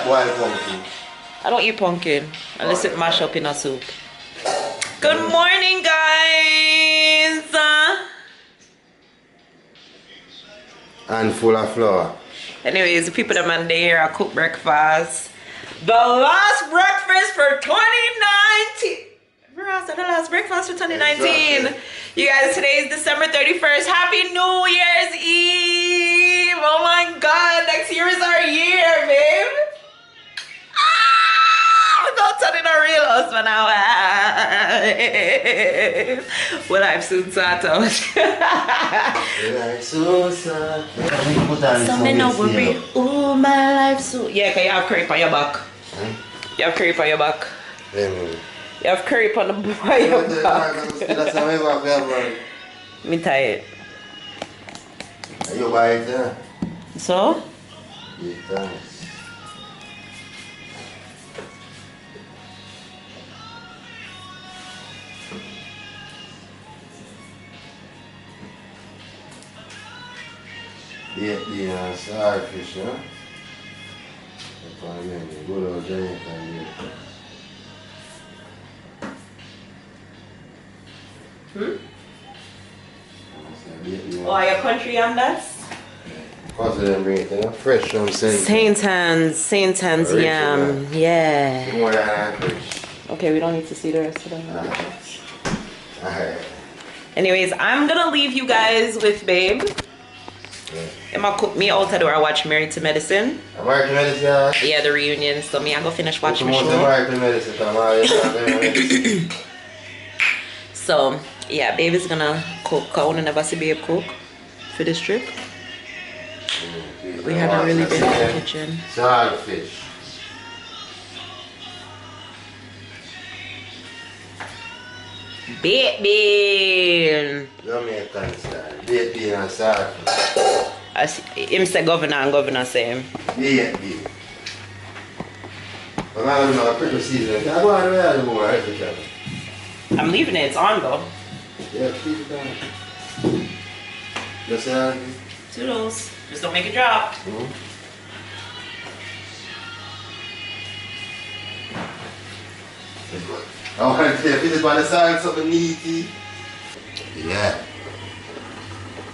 boiled pumpkin. I don't eat pumpkin unless it mash up in a soup. Good morning, guys. And full of flour. Anyways, the people that man there I cook breakfast. The last breakfast for 2019. Remember the last breakfast for 2019. Exactly. You guys, today is December 31st. Happy New Year's Eve. Oh my God, next year is our year, babe. Don't turn in a real husband now. Well, I'm soon sort out. So many worry. Oh, my life so. Yeah, cause you have crepe on your back. You have crepe on your back. You have crepe on your back. Me tired. You buy it, yeah? So? Yeah. Yeah, starfish, huh? Good old Jamaica. Oh, your country and that? Because of them bring it, you know? Fresh from Saint Anne's yam. Yeah. More than fresh. Okay, we don't need to see the rest of them. Alright. Anyways, I'm gonna leave you guys with Babe. I'm gonna cook me out the door. I watch Married to Medicine. Married to Medicine? Yeah, the reunion. So me, I go finish watching my show. Married to Medicine. So yeah, Babe is gonna cook. I wanna never see Babe cook for this trip. We haven't really been in the kitchen. Starfish. Baked bean. Jamaican style. Baked bean and starfish. As him say governor and governor say him. Baked bean. But I don't know, pretty season. I go on there more, right? I'm leaving it. It's on though. Yeah, keep it down. Just Toodles. Just don't make it drop. I want to say, if you just want to sign something neaty. Yeah.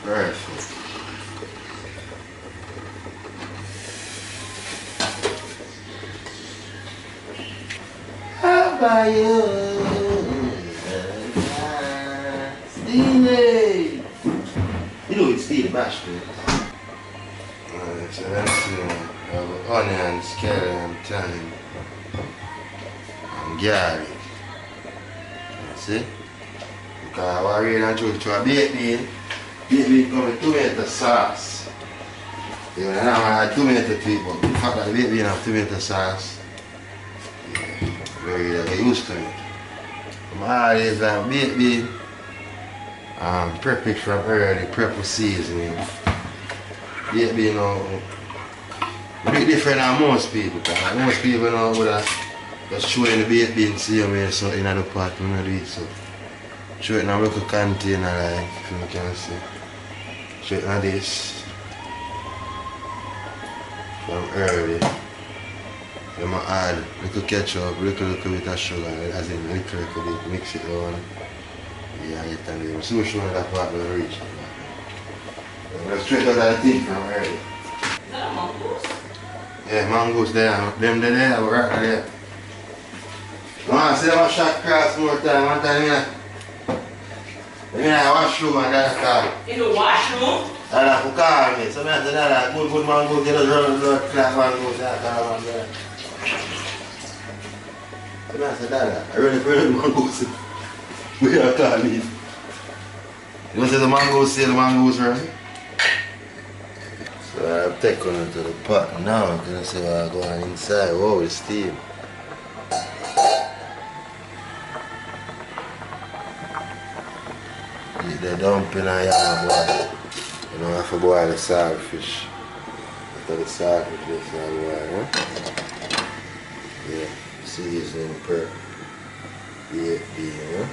Perfect. How about you? Stevie! You know it's Stevie Bash, man. So let's see. Onion, scallion, thyme, and garlic. See? Because I really want to a baked bean. Baked bean come with tomato sauce. You know, I don't add tomato to it, but the fact that the baked bean have tomato sauce, yeah, very get used to it. I'm always like baked bean, prep it from early, prep with seasoning. Baked bean now, a bit different than most people, because most people now would have just show in the baked bean same way, so in the pot, I'm not do it so. Show it in a little container, like, if you can see. Show it in this. From early. Then I add little ketchup, little bit of sugar, as in little bit, mix it on. Yeah, get and then so sure that part will reach. Straight out of the thing from early. Is that a mongoose? Yeah, mangoes there. Them there, we're right there. I see them shot cross more time. One time, I washroom and that's car. In the washroom? That's who call me. So I said, that good mangoes, they just run the blood clot mangoes, that car man there. So I said, that I really prefer the mangoes. We are calling it. You know, say the mangoes say the mangoes run? So I'm taking it to the pot now. I'm going to say, I go on inside. Whoa, it's steam. Eat the dumpling and yam boil. You don't have to boil the saltfish. After the saltfish, this is boil, huh? Yeah, seasoning per baked bean, huh?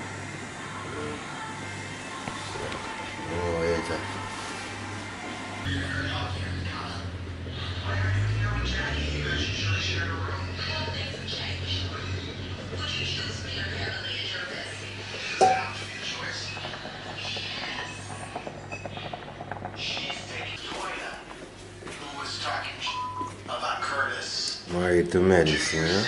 Oh, yeah. Married to medicine, huh?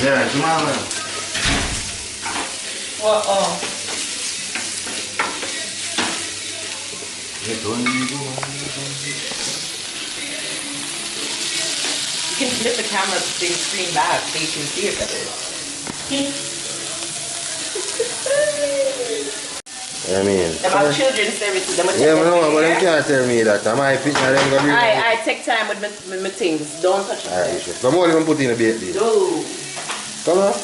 Yeah, tomorrow. Oh. You can flip the camera big screen back so you can see it better. I mean, about children's services, yeah, but they can't tell me that. I might think that I'm going to be. I take time with my things. Don't touch it. Alright, sure. Come on, even put in a bait, please. No. Come on.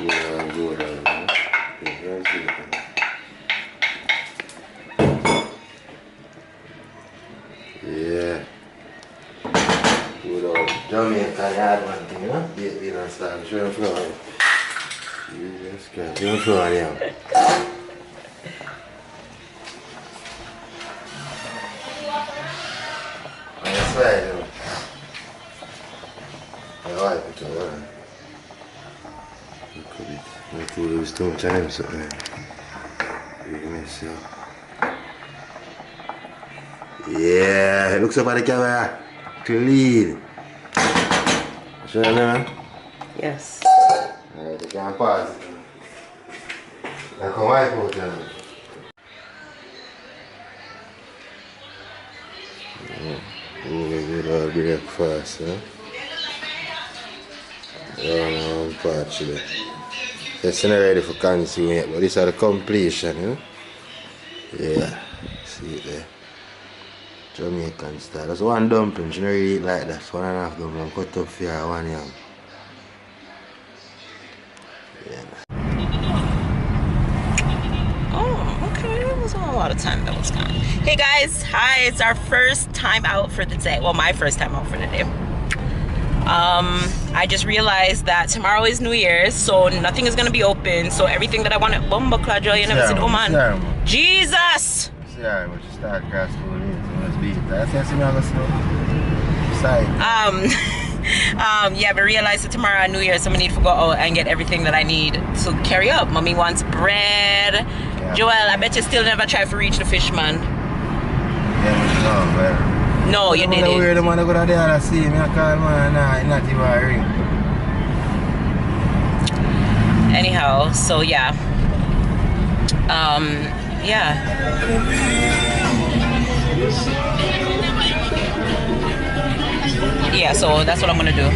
Yeah, good. Yeah. Good old Jamaica yard one thing, you know? Beat and style. Show them floor. Jesus Christ. Show them floor now. On the side, you know. I wipe it all, right? Look at it. I thought it was too much of them something. Really messy up. Yeah, it looks up at the camera. Clean. Show them, man? Yes. Alright, you can pause it. Now come wipe out them. Good old breakfast, huh? Partially. It's not ready for consume yet, but this is the completion, you know? Yeah, see it there. Jamaican style. That's one dumpling, you don't really eat like that. 1.5 dumpling cut up for your 1 yam. Yeah. Oh, okay. That wasn't a lot of time that was gone. Hey guys, hi. It's our first time out for the day. Well, my first time out for the day. I just realized that tomorrow is New Year's, so nothing is gonna be open. So everything that I wanted, Bumba Claudio, you never said, oh man, Jesus. Yeah, but you start grass food in, so let's beat that. That's yeah, but realize that tomorrow New Year's, so I need to go out and get everything that I need to carry up. Mommy wants bread. Yeah. Joel, I bet you still never try to reach the fish man. Yeah, but no, you didn't. Weird man go there and see me. I call man, nah, not even a ring. Anyhow, so yeah. Yeah. Yeah, so that's what I'm gonna do.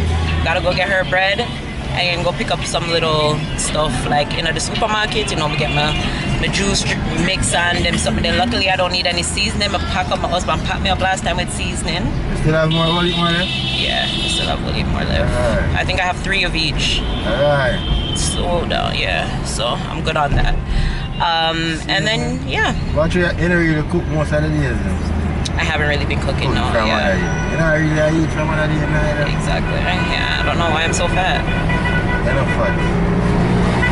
Gotta go get her bread and go pick up some little stuff like in the supermarket, you know, we get my juice mix and them something. Then luckily I don't need any seasoning. I pack up, my husband packed me up last time with seasoning. You still have more olive oil left? Yeah, I still have olive oil left. Right. I think I have 3 of each. Alright. Slow down, yeah. So I'm good on that. And then yeah. What you really cook most of the days? I haven't really been cooking now. Yeah. You know, really eat from one of the days. Exactly. Yeah, I don't know why I'm so fat. Enough fat.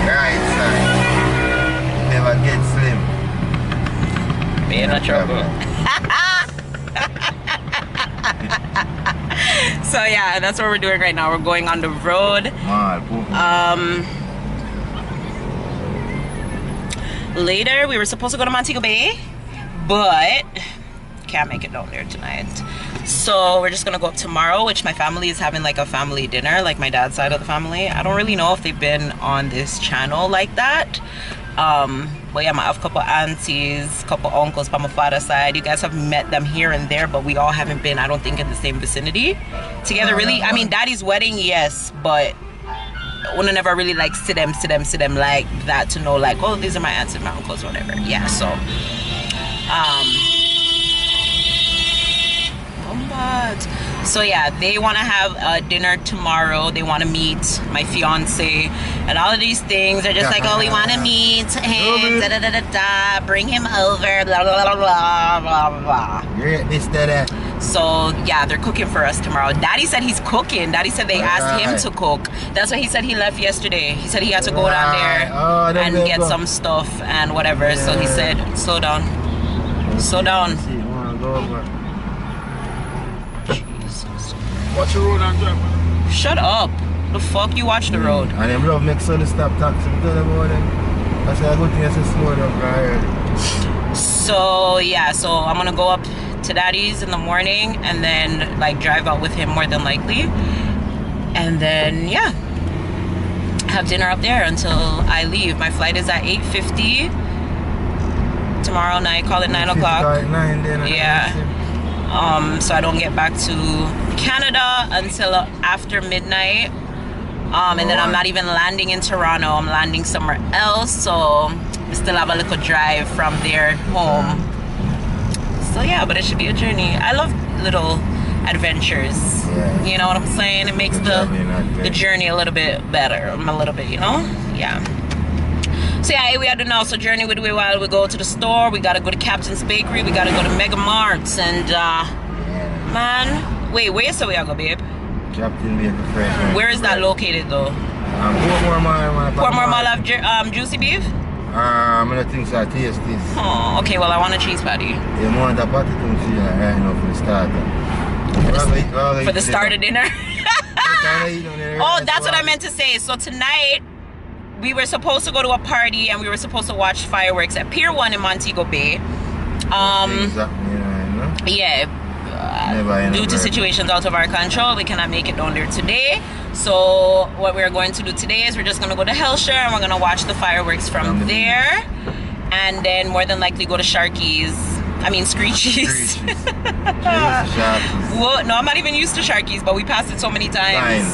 Right side. Never get slim. Be in trouble. So yeah, that's what we're doing right now. We're going on the road. Later, we were supposed to go to Montego Bay, but can't make it down there tonight. So we're just gonna go up tomorrow, which my family is having like a family dinner, like my dad's side of the family. I don't really know if they've been on this channel like that. But yeah, I have a couple aunties, couple uncles from my father's side. You guys have met them here and there, but we all haven't been, I don't think, in the same vicinity together really. I mean, daddy's wedding, yes, but I wanna never really like sit them like that to know like, oh, these are my aunts and my uncles or whatever. Yeah, so So yeah, they want to have a dinner tomorrow. They want to meet my fiance and all of these things. They're just like, oh, we want to meet him, da da da da da, bring him over, blah blah blah blah blah blah. So yeah, they're cooking for us tomorrow. Daddy said he's cooking. Daddy said they asked him to cook. That's why he said he left yesterday. He said he had to go down there and get some stuff and whatever. Yeah. So he said, slow down. Slow down. Watch the road and drive. Shut up. The fuck you watch the road? And them love make sure to stop taxi. That's a good thing to slow down. So yeah, so I'm gonna go up to Daddy's in the morning and then like drive out with him more than likely. And then yeah, have dinner up there until I leave. My flight is at 8:50 tomorrow night. Call it 9 o'clock. Yeah. So I don't get back to Canada until after midnight. And then I'm not even landing in Toronto. I'm landing somewhere else. So we still have a little drive from there home. So yeah, but it should be a journey. I love little adventures. Yeah. You know what I'm saying? It makes the journey a little bit better. A little bit, you know? Yeah. So yeah, we had to know. So journey with while we go to the store, we gotta go to Captain's Bakery, we gotta go to Mega Marts, and man, wait, where is we gotta go, babe? Captain Bakery Fresh. Where is that located though? Portmore Mall of juicy beef? I don't think so. Taste this. Oh, okay. Well, I want a cheese patty. You want a patty to see right now for the starter. For the starter dinner. Oh, that's what I meant to say. So tonight, we were supposed to go to a party and we were supposed to watch fireworks at Pier 1 in Montego Bay. Yeah, due to situations out of our control, we cannot make it down there today. So what we're going to do today is we're just going to go to Hellshire and we're going to watch the fireworks from there. And then more than likely go to Screeches. Well, no, I'm not even used to Sharkies, but we passed it so many times.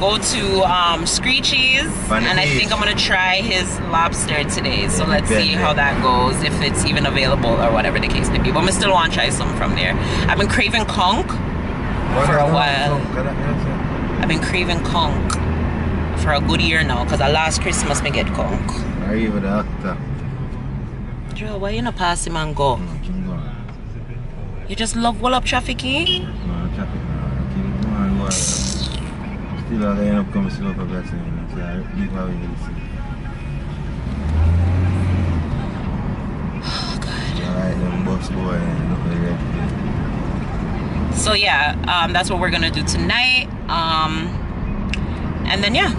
Go to Screeches, and I think I'm gonna try his lobster today. So let's see how that goes, if it's even available or whatever the case may be. But I still want to try some from there. I've been craving conch for a while. I've been craving conch for a good year now, because last Christmas me get conch. Are you the actor? Joe, why you not pass him and go? You just love wall up trafficking? No, traffic no. Still I end up coming slow for better, so I leave how you see. Oh god. Alright, them bus boy and look at the so yeah, that's what we're gonna do tonight. And then yeah.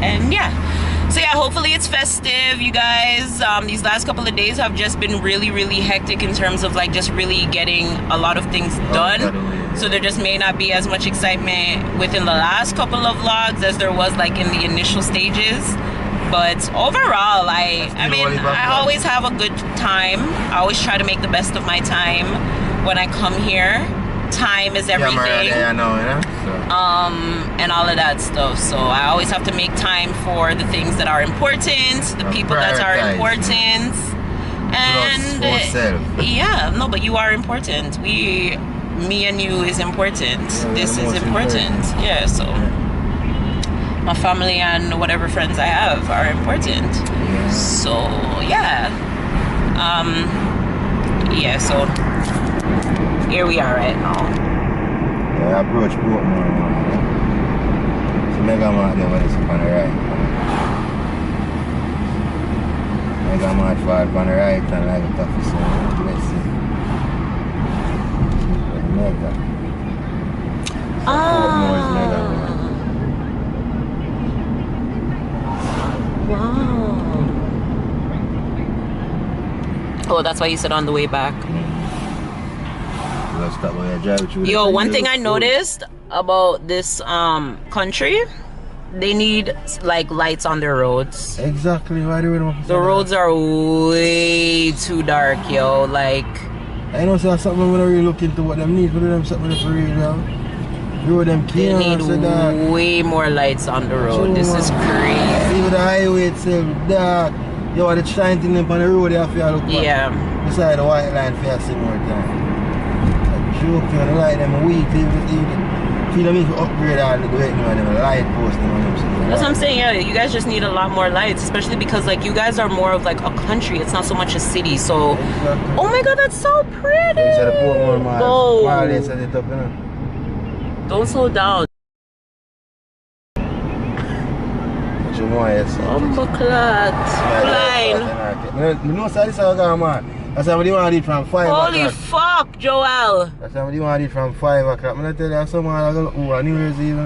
And yeah, so yeah, hopefully it's festive, you guys. These last couple of days have just been really, really hectic in terms of like just really getting a lot of things done. So there just may not be as much excitement within the last couple of vlogs as there was like in the initial stages. But overall, I always have a good time. I always try to make the best of my time when I come here. Time is everything. And all of that stuff. So I always have to make time for the things that are important, the people that are important, and yeah, no, but you are important. Me and you is important. This is important. Yeah, so my family and whatever friends I have are important. So yeah, yeah. So here we are right now. Yeah, I approach Portmore. So Mega Mart there when it's on the right. Mega Mart fall on the right and like the top of so let's see. Mega. So Portmore is Mega Mart. Wow. Oh, that's why you said on the way back. Yo, one thing I noticed about this country, they need like lights on their roads. Exactly. Why do we don't? The roads are way too dark, yo. Like I know so something when I really look into what them need, but them something for real, yo. They need way more lights on the road. This is crazy. Even the highway itself dark. Yo, the shine thing on the road there for you look back. Yeah. Beside the white line for you see more time. That joke, you know, the light them weak, feel them if you upgrade all the way, you know, them light post them on them. That's what I'm saying, yeah, you guys just need a lot more lights, especially because like you guys are more of like a country, it's not so much a city, so exactly. Oh my god, that's so pretty! Instead of Portmore Mall, oh. Mall they set it up, you know. Don't slow down. But you know it's Bumbleclot. Flying. You know so this is how man. That's how we want to do it from 5 o'clock. Holy fuck, Joel! That's how we want to do it from 5 o'clock. I'm tell you someone I go over New Year's Eve.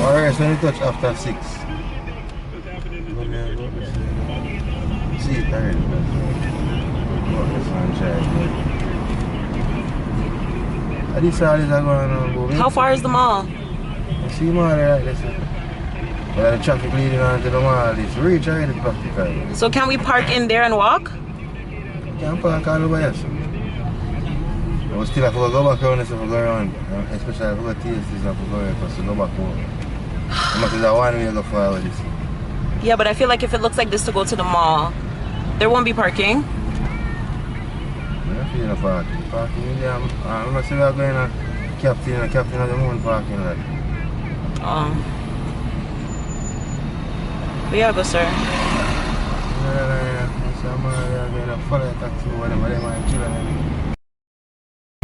Or else when you touch after 6. See it already. This all is going on. How far is the mall? You see the mall right there. But the traffic leading on to the mall is reach already practically. So can we park in there and walk? You can park all over here. We still have to go back around if we go around. Especially if we go taste this and we go around because we go back home. Because there's one way to go forward this. Yeah, but I feel like if it looks like this to go to the mall, there won't be parking. I don't feel no parking. Parking in there, I'm not saying we're going to captain of the moon parking lot. Where you go, sir?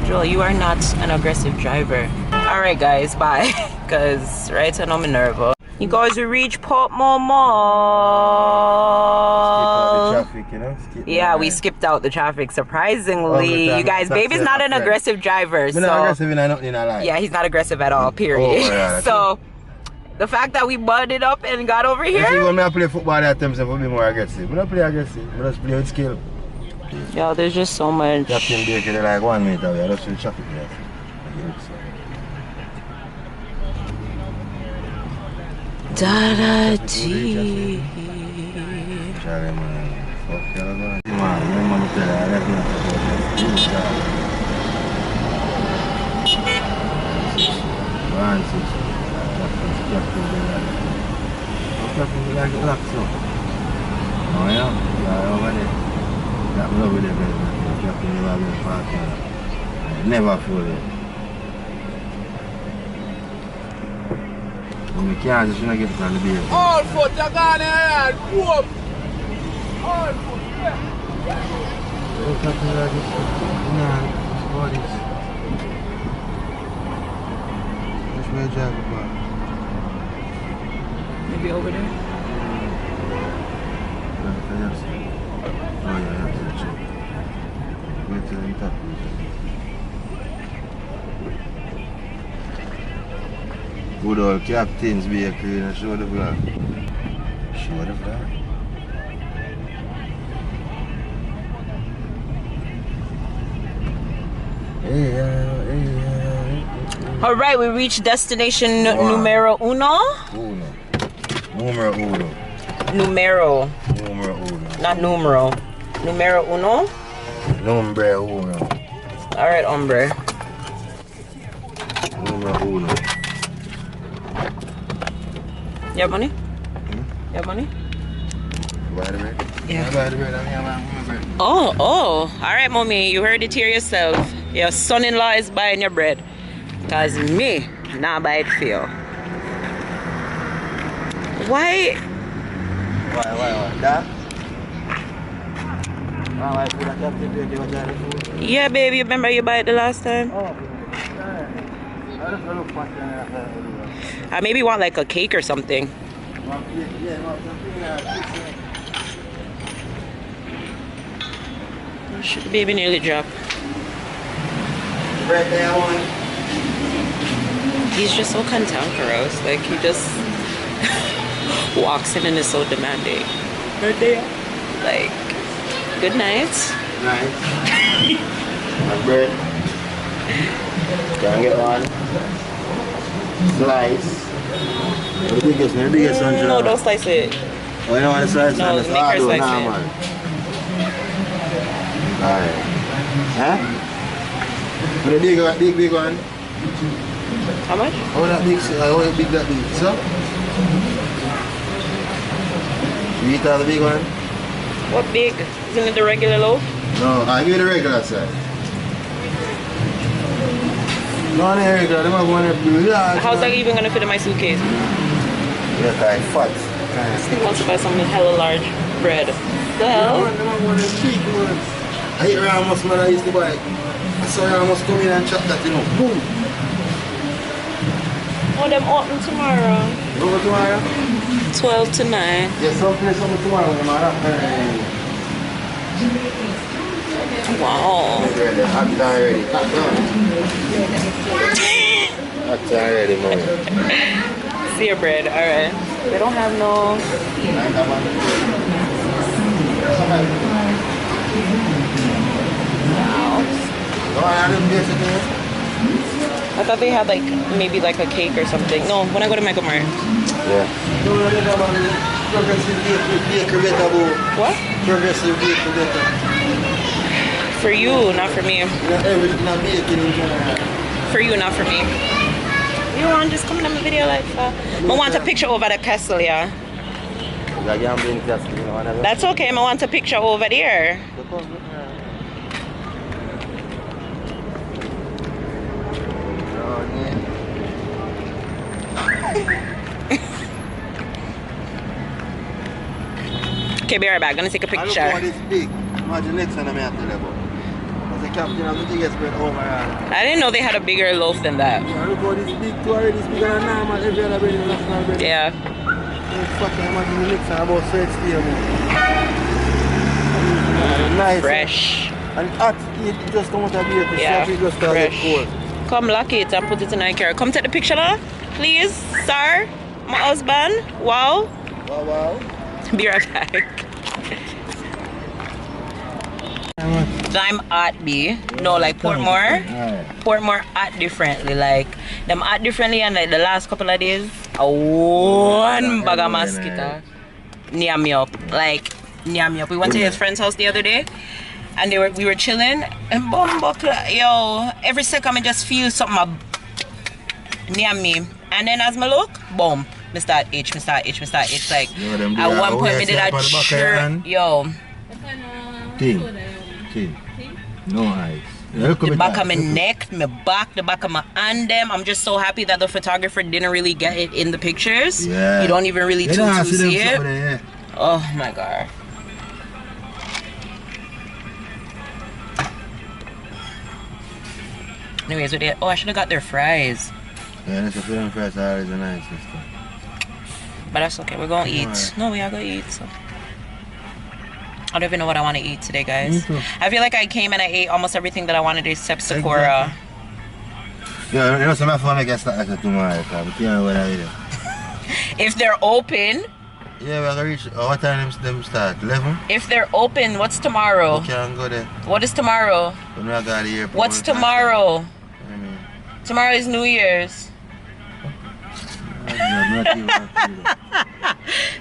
Joel, you are not an aggressive driver. Alright guys, bye. Because right now I'm nervous. You guys will reach Portmore Mall. Skip out the traffic, you know? Yeah, we skipped out the traffic surprisingly. You guys, baby's not an aggressive driver. So not aggressive in nothing I like. yeah, he's not aggressive at all, period. Oh, yeah, so the fact that we butted up and got over here. If you want me to play football at times, I'll be more aggressive. I don't play aggressive, I just play with skill. Yo, there's just so much. Captain Baker, they're like 1 meter away. I just feel traffic there. Da-da-dee. Charlie, man. Fuck you, man. Man, remember me tell you, I left me to go to Captain, you like the black so? Oh yeah? Yeah, over there. That me over there, baby. Captain, you have been parking. Never feel it. When you can't, you shouldn't get it from the beer. All foot, you're gone here, whoop! All foot, yeah. Oh, Captain, you like this? Nah, what is? Which way drive the car? Maybe over there? Oh yeah, that's it. Wait till you talk. Good old Captain's Bakery and show the vlog. Show the vlog. All right, we reached destination numero uno. Numero uno. Numero. Numero uno. Not numero. Numero uno. Numero uno. All right, hombre. Numero uno. You have money? You have money? Buy the bread? Yeah. Buy the bread. I'm bread. Oh. All right, mommy. You heard it here yourself. Your son-in-law is buying your bread. Because me, not buy it for you. Why? Why? That? Why food that Captain Baker was trying to food? Yeah, baby. Remember you bought it the last time? Oh. I just look fast. I maybe want like a cake or something. Oh, shit, the baby nearly dropped. Bread there, one. He's just so cantankerous. Like he just walks in and is so demanding. Right there. Like, good night. Nice. My bread. Can I get one? Slice. The biggest one. No, don't slice it. Oh, you don't want to slice it? No, make her slice it. Man. Alright. Huh? For the big one? How much? How that big? How big that big? So? You eat all the big one? What big? Isn't it the regular loaf? No, I give you the regular size. No, the regular, they have one of the large. How's that even gonna fit in my suitcase? Yeah, kind of fat. He wants to buy some hella large bread. The hell? They have one of the big ones. I hate Ramos, man, I used to buy. I saw Ramos come in and chop that, you know. Boom! Oh, them open tomorrow. You go tomorrow? 12 to 9. Yeah, some place open tomorrow, man. Wow. Hot already. Hot already, man. See your bread, alright. They don't have no. I thought they had like maybe like a cake or something. No, when I go to Mega Mart. Yeah. What? Progressive better. For you, not for me. For you, not for me. You want just come to my video like that? I want a picture over the castle, yeah. That's okay, I want a picture over there. Okay, be right back. Gonna take a picture. I this big. Imagine next time I'm at the level. As a captain of the biggest bread over. I didn't know they had a bigger loaf than that. Yeah, look how this big too already. This bigger than normal. Every other bread is national bread. Yeah. Fucking imagine the next time about 60 of nice. Fresh. And hot. It just come out of here. Yeah. Just fresh. cold. Come lock it and put it in my car. Come take the picture now, please, sir. My husband. Wow. Wow, wow. Be right back. I'm at B. No, like Portmore. Portmore at differently. Like them at differently, and like the last couple of days, one bag of mosquito near me up. Like near me up. We went to his friend's house the other day, and we were chilling, and boom, yo, every second I just feel something near me, and then as I look, boom. I start itch. Like at one point, I did a shirt. Yo. Thing. No eyes. The back of my neck, my back, the back of my hand. I'm just so happy that the photographer didn't really get it in the pictures. Yeah. You don't even really see it. There, yeah. Oh my god. Anyways, with it. Oh, I should have got their fries. Yeah, that's a film fries. Always a nice sister. But that's okay. We're gonna eat. Right. No, we are gonna eat. So. I don't even know what I want to eat today, guys. I feel like I came and I ate almost everything that I wanted except Sakura. Exactly. Yeah, you know, some of my guests start tomorrow. If they're open. Yeah, we're gonna reach. What time them start? 11? If they're open, what's tomorrow? We can go there. What is tomorrow? When we go to the airport, what's tomorrow? Tomorrow is New Year's.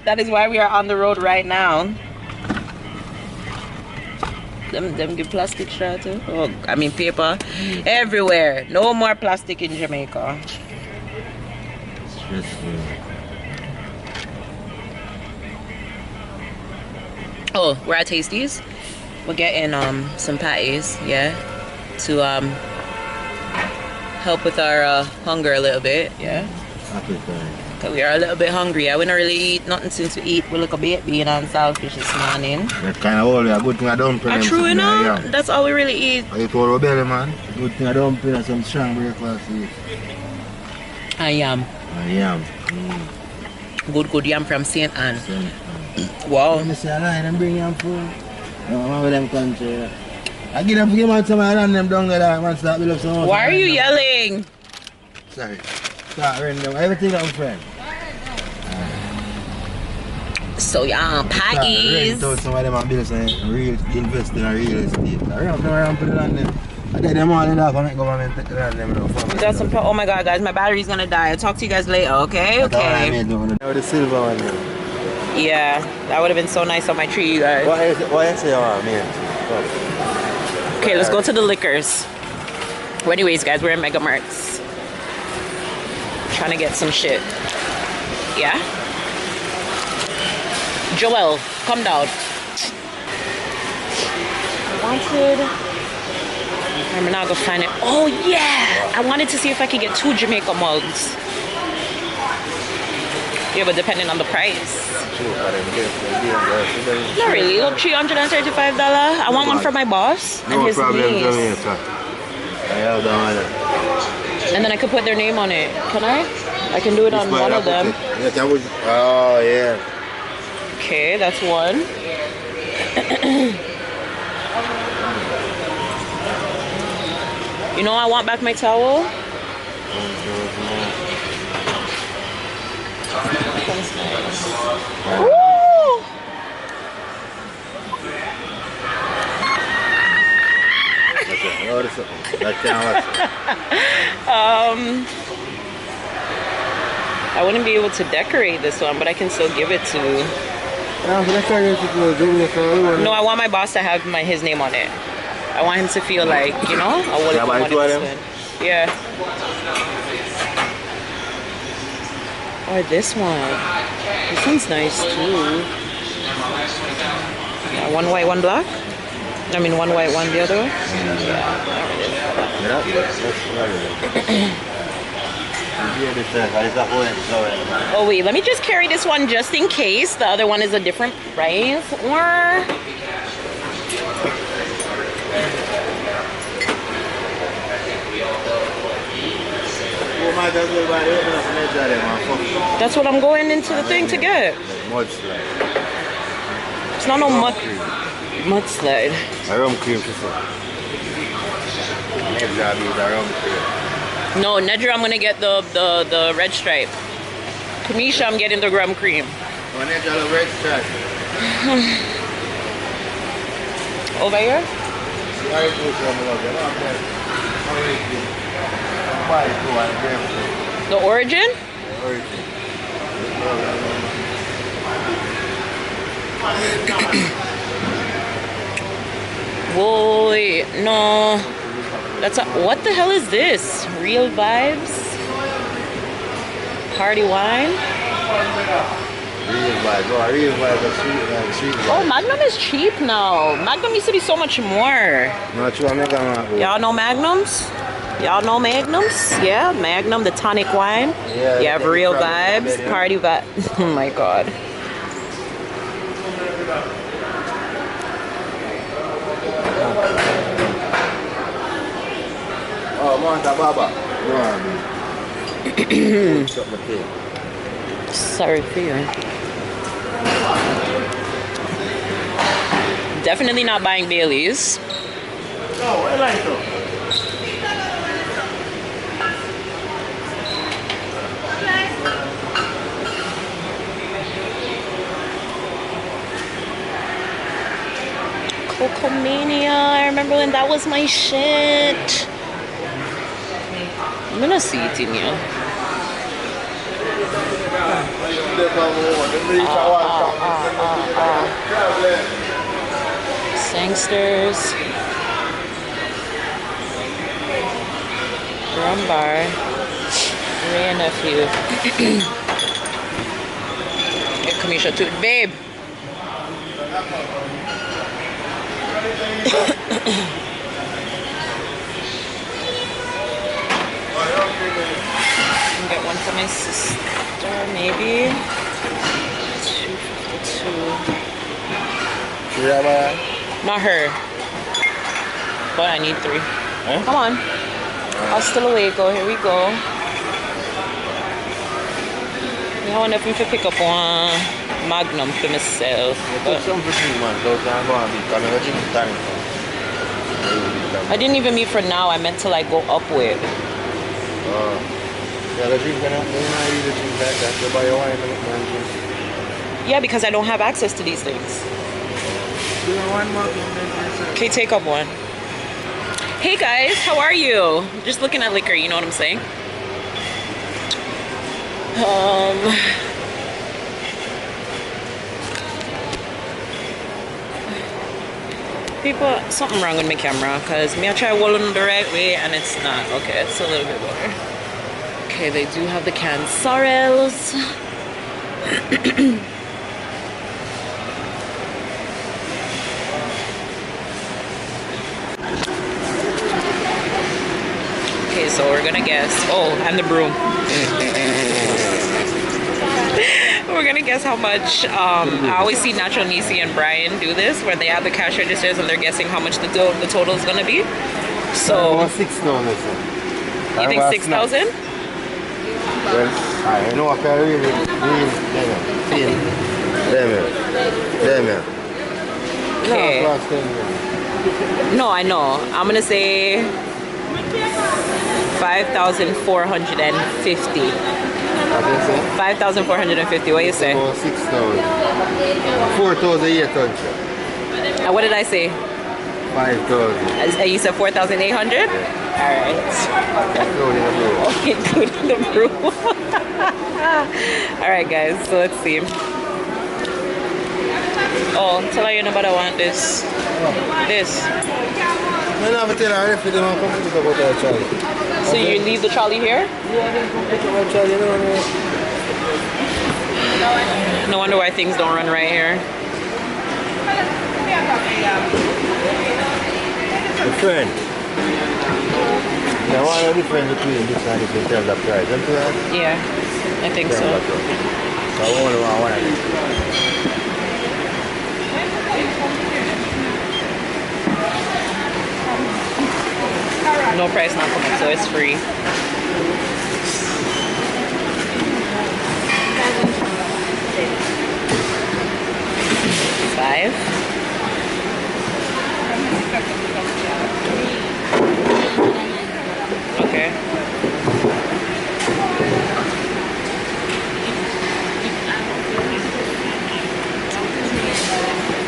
That is why we are on the road right now. Them give plastic straw too. Oh, I mean paper everywhere. No more plastic in Jamaica. Oh, we're at Tasties. We're getting some patties, yeah, to help with our hunger a little bit, yeah. Cause we are a little bit hungry. We don't really eat nothing since we eat. We look a baked bean and saltfish this morning. That's kind of all a good thing I don't put. True enough. That's all we really eat. I eat for belly, man. Good thing I don't put some strong breakfast. And yam. Good yam from St. Anne. Wow. Let me say a line and bring yam food. No, with them country. I get them for you, man. Somebody run them down there. Man, start build up some. Why are you yelling? Sorry. Start random. Everything up, friend. So yeah, patties. Some of them are build some real invest in a real estate. I run them around put it on them. I take them all in off and make government take it on them. We got some. Oh my god, guys, my battery's gonna die. I'll talk to you guys later, okay? Okay. The silver one. Yeah, that would have been so nice on my tree, you guys. What is it, man? Okay, let's go to the liquors. Well, anyways, guys, we're in Mega Marts. Trying to get some shit. Yeah? Joel, come down. I wanted. I'm not gonna find it. Oh yeah! I wanted to see if I could get 2 Jamaica mugs. Yeah, but depending on the price. Not really. Look, $335. I want one for my boss and his niece. And then I could put their name on it. Can I? I can do it on one of them. Oh yeah. Okay, that's one. You know, I want back my towel. That's nice. Woo! I wouldn't be able to decorate this one, but I can still give it to. No, I want my boss to have his name on it. I want him to feel like, you know, I would have wanted this one. Yeah. Or this one. This one's nice too. Yeah, one white, one black. I mean, one white, one the other way. Oh wait, let me just carry this one just in case the other one is a different price. Or that's what I'm going into the thing to get. It's not no mudslide. Rum cream. No, Nedra, I'm gonna get the red stripe. Kamisha, I'm getting the rum cream. Over here? The origin? Boy, no. That's what the hell is this? Real vibes? Party wine? Real vibes are sweet. Oh, Magnum is cheap now. Magnum used to be so much more. Y'all know Magnums? Y'all know Magnums? Yeah, Magnum, the tonic wine. Yeah, you have real vibes, party vibes. Oh my god. Oh, Manta Baba. Sorry for you. Definitely not buying Baileys. No, I like it. Cocomania, I remember when that was my shit. I'm gonna see it in you. Sangsters. Rum bar. Ray and nephew. Hey, Kamisha too. Babe. Get one for my sister, maybe. 252. Not her. But I need 3. Huh? Come on. I'll still awake. Go. Here we go. I wonder if we could pick up one Magnum for myself. I didn't even mean for now. I meant to like go up with. Yeah, because I don't have access to these things. Okay, take up one. Hey guys, how are you? Just looking at liquor, you know what I'm saying? People, something wrong with my camera because me I try to hold it the right way and it's not. Okay, it's a little bit better. Okay, they do have the canned sorrels. Okay, so we're gonna guess. Oh, and the broom. We're gonna guess how much. I always see Natural Nisi and Brian do this, where they have the cash registers and they're guessing how much the total is gonna be. So 6,000. you think 6,000? Well, I know I can really Damn. Okay. No, I know. I'm gonna say 5,450. 5,450. What do you say? 6,000. 4,800. What did I say? 5,000. You said 4,800? Yeah. Alright. Including the broom. Alright guys, so let's see. Oh, tell her you know, but I want this. This. So you leave the trolley here? No wonder why things don't run right here. The friend. Now, what are the difference between this and this in terms of price? Yeah, I think so. So I want one of them. No price not coming, so it's free. $5. Okay.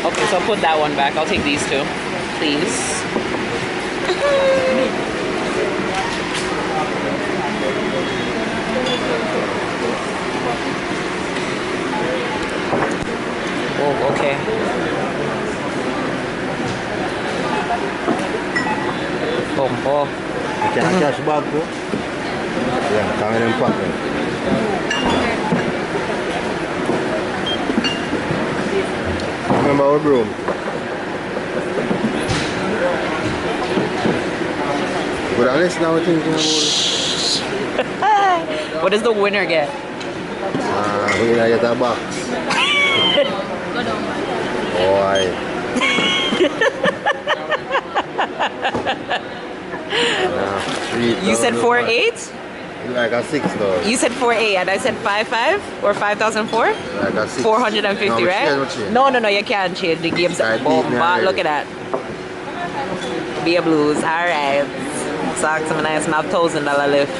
Okay, so I'll put that one back. I'll take these two, please. Oh, okay. Oh. Can I cash back too? Yeah, come in and pack them. Remember our broom? But unless now we're thinking about What does the winner get? we're gonna get a box. Boy. You said 4.8? Like a 6,000. You said 4.8 and I said 5.5 or 5,00004? Like a 6. 450, no, right? No, you can't change the game's bomb. Look at that. Be a blues. Alright. Socks some nice now $1,000 lift.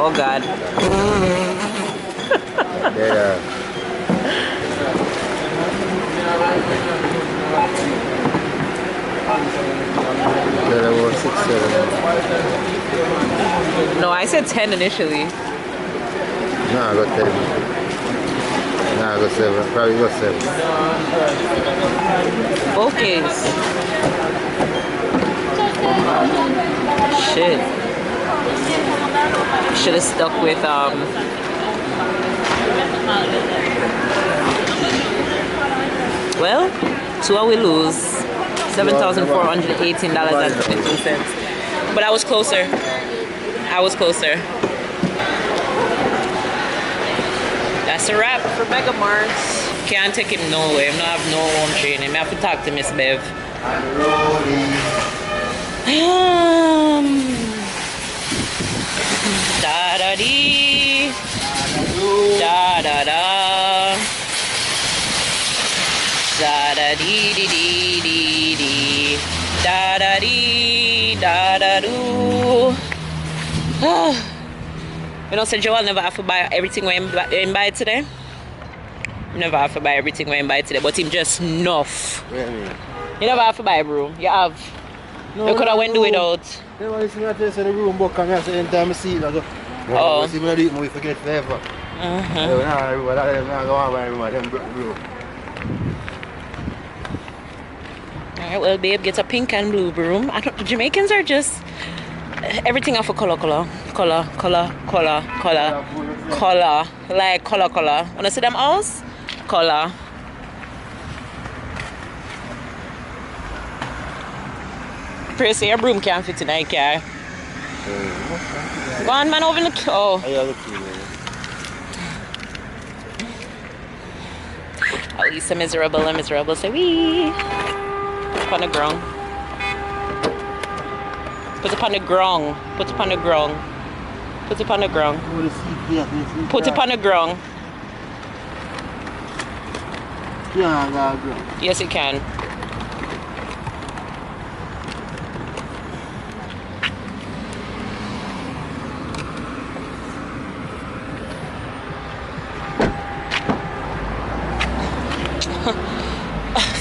Oh god. Yeah. About 6, 7. No, I said 10 initially. No, I got 10. No, I got 7. Probably got 7. Focus. Shit. Should have stuck with well, 2 we lose. $7,418.52. But I was closer. That's a wrap for Mega Mart. Can't take him nowhere. I have no home training. I have to talk to Miss Bev. Da da dee. Da da da. Da da dee dee dee dee dee. Da da dee da da doo. You know, so Joel never have to buy everything we buy today. Never have to buy everything we buy today, but him just enough. You never have to buy a broom. You have. No, you could have went do without. You want to see me the room book and I say anytime I see it, I go, oh, see me do it, we forget forever. Alright, well babe, get a pink and blue broom. I don't, Jamaicans are just everything off a color. Like color. Wanna see them house? Color. Pray say your broom can't fit in a car. Go on, man, over in the... Oh. At least a miserable and miserable say wee. Put upon the ground. Put upon the ground. Put upon the ground. Put upon the ground. Put upon the ground. Yes, it can.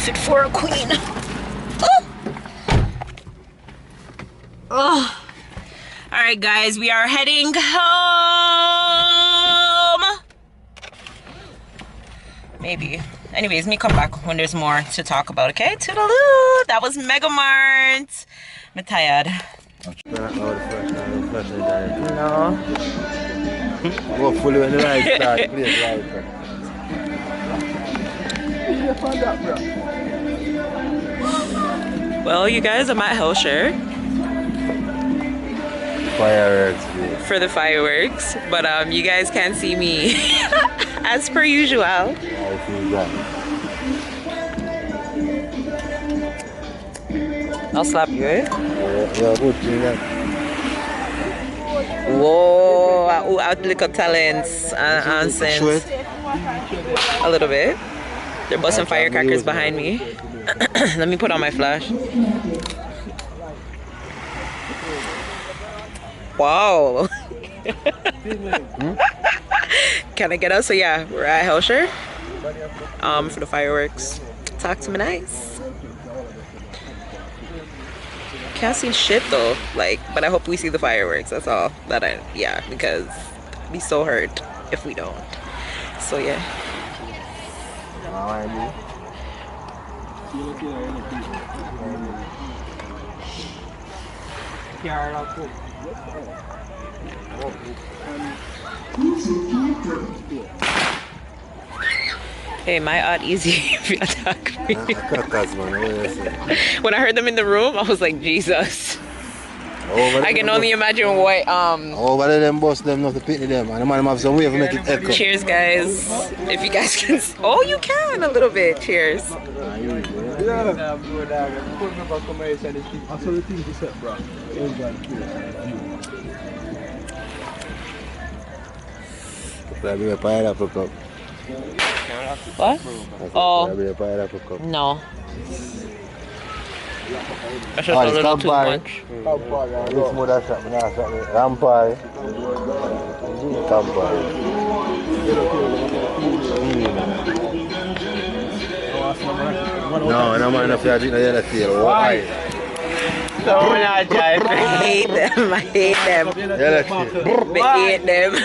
Fit for a queen. Oh. All right, guys, we are heading home. Maybe. Anyways, me come back when there's more to talk about, okay? Toodaloo! That was Mega Mart. I'm tired. No. Hopefully when the lights start, please lights. Well, you guys, I'm at Hellshire. Fireworks. For the fireworks, but you guys can't see me as per usual. I see that. I'll slap you, eh? Yeah, good thing that. Whoa, outlook talents and sense. A little bit. They're busting firecrackers behind me. Let me put on my flash. Wow. Can I get us? So yeah, we're at Hellshire for the fireworks. Talk to me nice. Can't see shit though, like, but I hope we see the fireworks. That's all that because I'd be so hurt if we don't. So yeah. Hey, my odd easy if you attack me. When I heard them in the room, I was like, Jesus. I can only imagine what over there them boss them not to pity them and the man have some way to make it echo. Cheers, guys. If you guys can you can a little bit. Cheers. What? Oh. No. That's just a little too much. No, no man if you drink the other tail. Why? I hate them. I hate them. I hate them.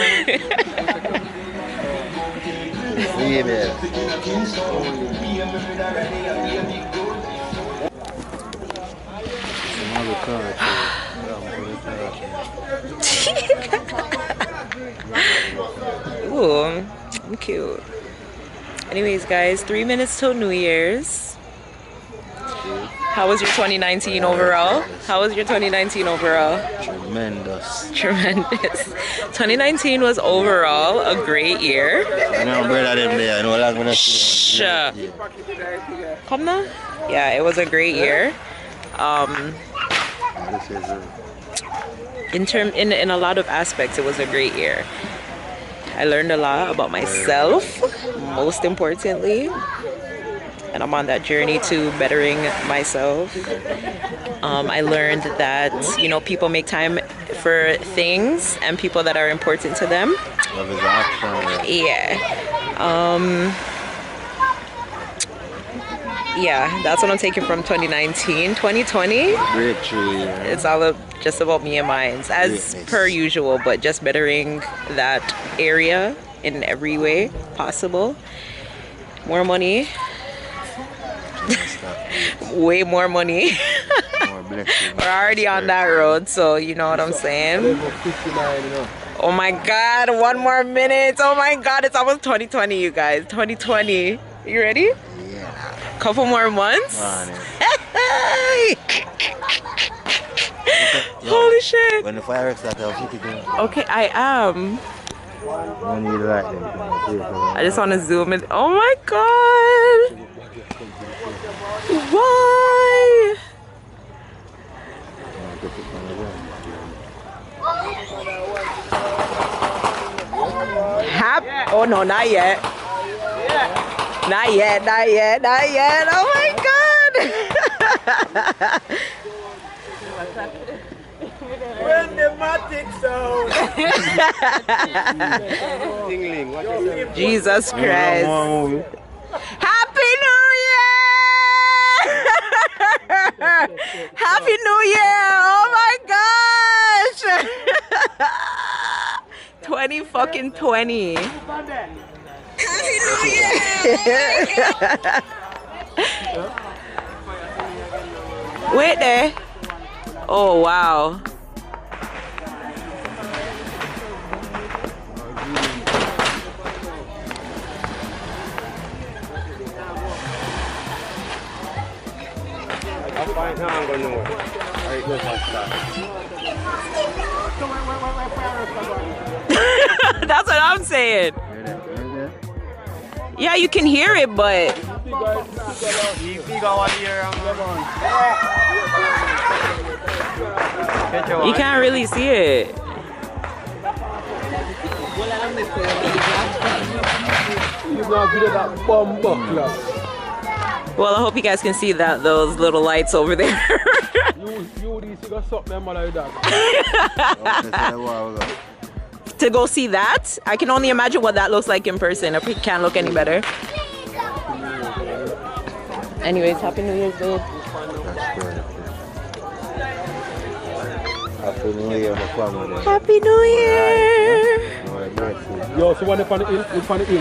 Ooh, I'm cute. Anyways, guys, 3 minutes till New Year's. How was your 2019 overall? How was your 2019 overall? Tremendous. Tremendous. 2019 was overall a great year. I know, brother, them there. I know, like when I see them. Come now? Yeah, it was a great year. In a lot of aspects, it was a great year. I learned a lot about myself, most importantly. And I'm on that journey to bettering myself. I learned that, people make time for things and people that are important to them. Love is action. Yeah. Yeah, that's what I'm taking from 2019. 2020, breakthrough, yeah. It's all just about me and mine, as per usual, but just bettering that area in every way possible. More money. Way more money. We're already on that road, so you know what I'm saying. Oh my god, 1 more minute. Oh my god, it's almost 2020, you guys. 2020. You ready? Yeah. Couple more months. Holy shit. When the fireworks start, I'll shoot it in. Okay, I am. You need to light them. I just want to zoom in. Oh my god! Why? Oh no, not yet. Not yet, not yet, not yet. Oh my god! When the matic sound. Jesus Christ. Happy New Year! Happy New Year! Oh my gosh! 2020. Happy New Year! Wait there. Oh wow. That's what I'm saying. Yeah, you can hear it, but you can't really see it. Well, I hope you guys can see that those little lights over there. To go see that, I can only imagine what that looks like in person. It can't look any better. Anyways, Happy New Year's, babe. Happy New Year, my family. Happy New Year. Yo, so when they find it in,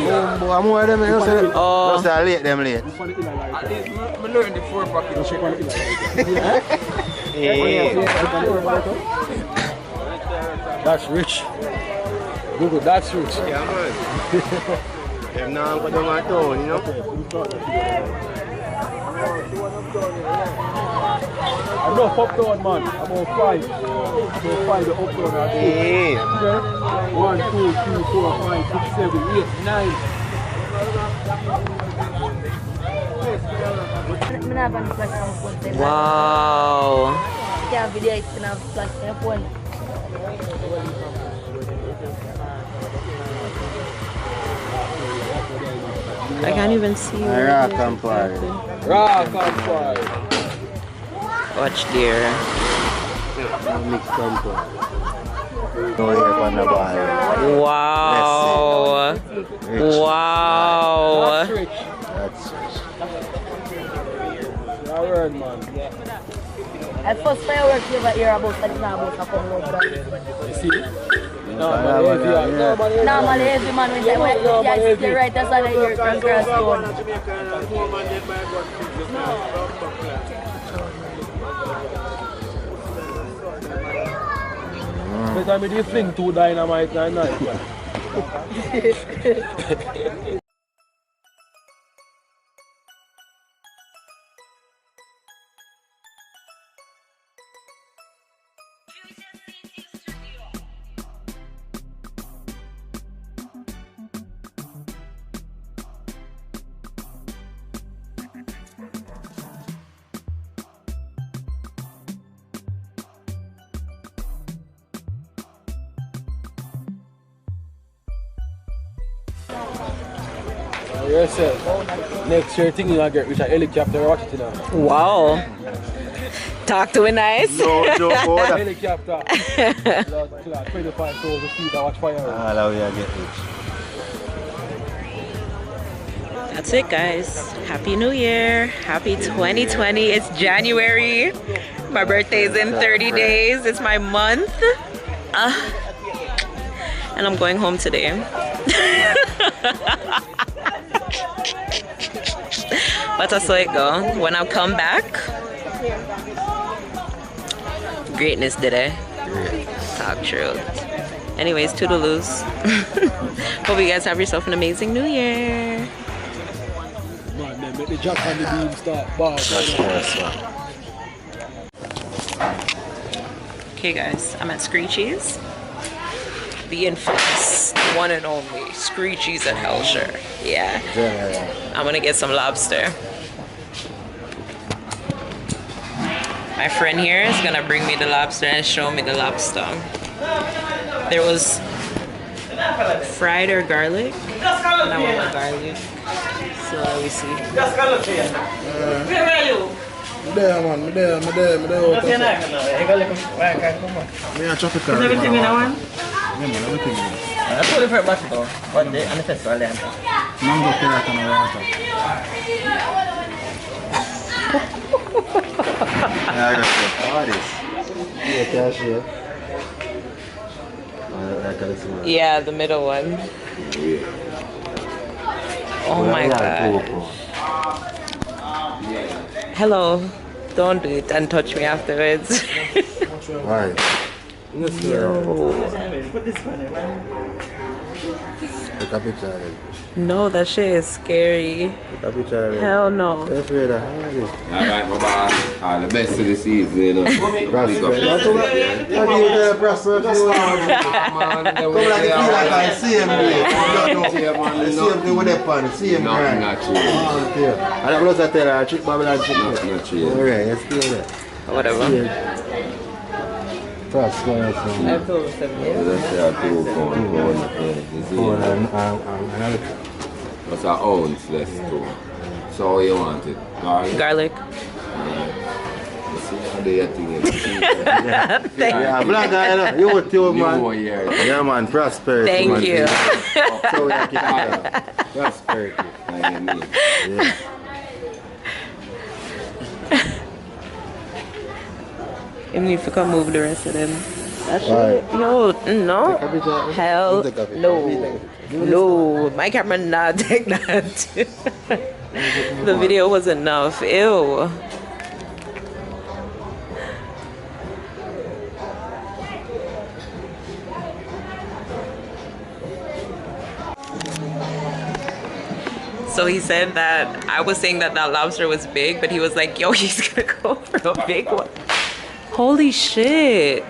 I'm more of them. Oh, just late, them late. I'm learning the 4 bucket. That's rich. Google, that's rich. Yeah, man. Them now I'm going to town, you know? I'm not uptown, man. I'm on 5. I'm on 5 the uptown. Yeah. 1, 2, 3, 4, 5, 6, 7, 8, 9. Wow. I can't even see. Rock and party. Rock and party. Watch there. Mix tempo. Go here on the bar. Wow. Wow. That's rich. That's rich. That word, man. At first fireworks you ever hear about that now about you see? Normally every man will say, well, yes, you're right, that's what I hear from Grassstone. By the time you fling 2 dynamite at night. Yourself. Next year thing you get with a helicopter rocket now. Wow. Talk to it nice. No, helicopter. 25,000 feet, I watch fireworks. All we get rich. That's it, guys. Happy New Year. Happy 2020. It's January. My birthday is in 30 days. It's my month. And I'm going home today. But that's how it go. When I come back, greatness did it. Talk truth. Anyways, toodaloos. Hope you guys have yourself an amazing New Year. Man, make the jack and the beam start. Bow. Okay guys, I'm at Screeches. The infamous one and only Screeches at Hellshire. Yeah. I'm gonna get some lobster. My friend here is gonna bring me the lobster and show me the lobster. There was fried or garlic. And I want my garlic. So let me see. Where are you? There, man. Me there. What's your name? Me a tropical. Is everything in one? Yeah, man, everything. I told you for a batch though. But the festival there. Mango carrot and water. I got all this. Yeah, cashier. Yeah, the middle one. Oh my god. Hello. Don't do it and touch me afterwards. Alright. Yo. Put this one in, man. Take a picture of it. No, that shit is scary. Take a picture of it. Hell no. That's weird. Alright, my boss. All the best to the season, you know. Prosper. Come like you feel like I see him there. I see him with that pan. See him right. Not true. And I'm going to tell her, trick Babylon chick. Not true. Alright, let's do that. Whatever. Prosper. I told you 7 years. That's how two That's our own less too. So you want it? Garlic. See how they are thinking. Yeah, black guy, you would too, man. Yeah. Yeah, man, prosperity. Thank man. you. So we are keeping that. Prosperity. Yeah. You need to come move the rest of them. That shit. Right. No, no. Take a picture. Hell Take a picture. no. No. My camera not take that. The video was enough. Ew. So he said that I was saying that that lobster was big, but he was like, yo, he's gonna go for a big one. Holy shit.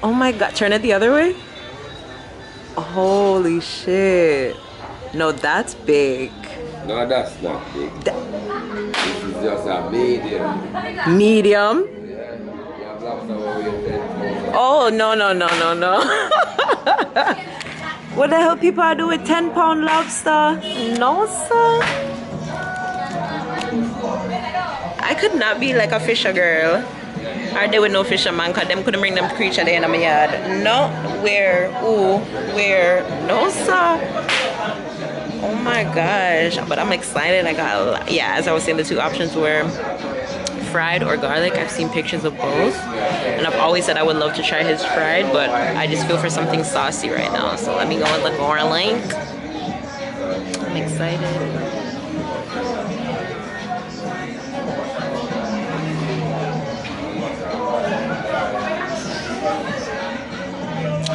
Oh my god, turn it the other way. Holy shit. No, that's big. No, that's not big. This is just a medium. Medium? Yeah, you have lobster where we have Oh, no, no, no, no, no. What the hell people are doing with 10-pound lobster? No, sir. I could not be like a fisher girl. Or they with no fisherman, because them couldn't bring them creature there in my yard. No, where? Ooh, where? No, sir. Oh my gosh. But I'm excited. I got a lot. Yeah, as I was saying, the two options were fried or garlic. I've seen pictures of both. And I've always said I would love to try his fried, but I just feel for something saucy right now. So let me go and look more link. I'm excited.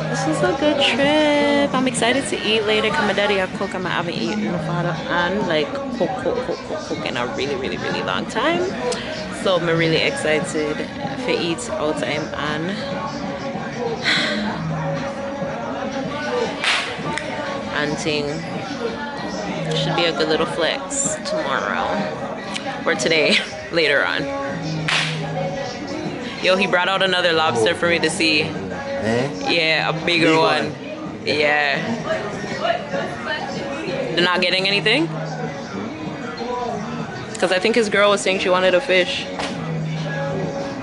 This is a good trip. I'm excited to eat later because my daddy have cook and I haven't eaten no father and like cook in a really long time. So I'm really excited for eat all time and thing. Should be a good little flex tomorrow or today later on. Yo, he brought out another lobster for me to see. Eh? Yeah, a bigger one. Yeah. They're not getting anything? Because I think his girl was saying she wanted a fish.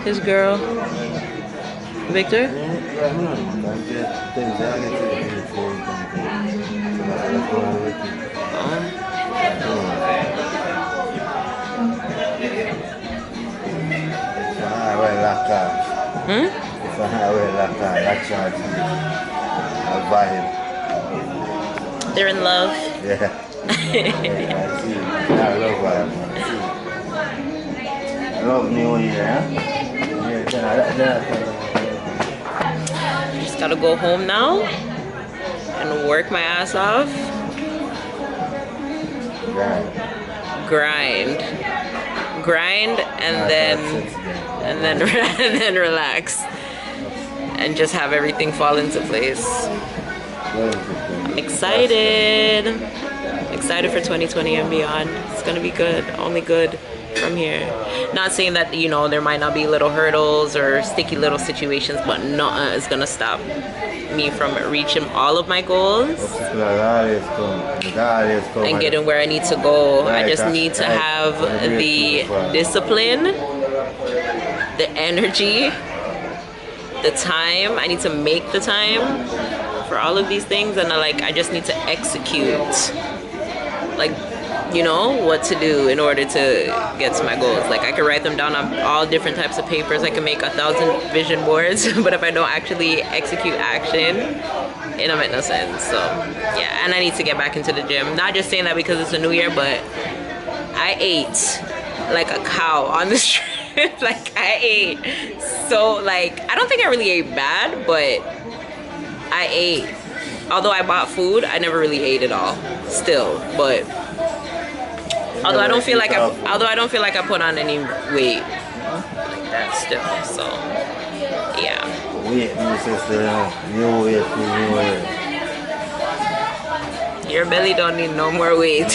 His girl. Victor? Hmm? They're in love. Yeah. I love her. I love me when you're Just gotta go home now and work my ass off. grind and then and then relax and just have everything fall into place. Excited for 2020 and beyond. It's gonna be good, only good from here. Not saying that, you know, there might not be little hurdles or sticky little situations, but nothing is gonna stop me from reaching all of my goals and getting where I need to go. I just need to have the discipline, the energy, the time. I need to make the time for all of these things, and I just need to execute, like, you know, what to do in order to get to my goals. Like, I can write them down on all different types of papers. I can make 1,000 vision boards, but if I don't actually execute action, it don't make no sense. So yeah, and I need to get back into the gym. Not just saying that because it's a new year, but I ate like a cow on this trip. Like, I ate so, like, I don't think I really ate bad, but I ate. Although I bought food, I never really ate it all still. But although I don't feel like I put on any weight like that still. So yeah. Your belly don't need no more weight.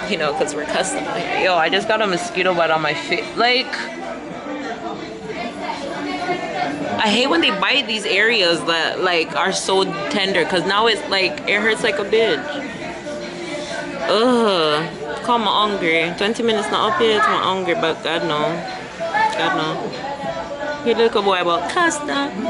You know, because we're custom here. Yo, I just got a mosquito bite on my face. Like, I hate when they bite these areas that, like, are so tender, because now it's like, it hurts like a bitch. Ugh. Call me hungry. 20 minutes not up here, it's my hungry, but God no. God no. He little boy about custom.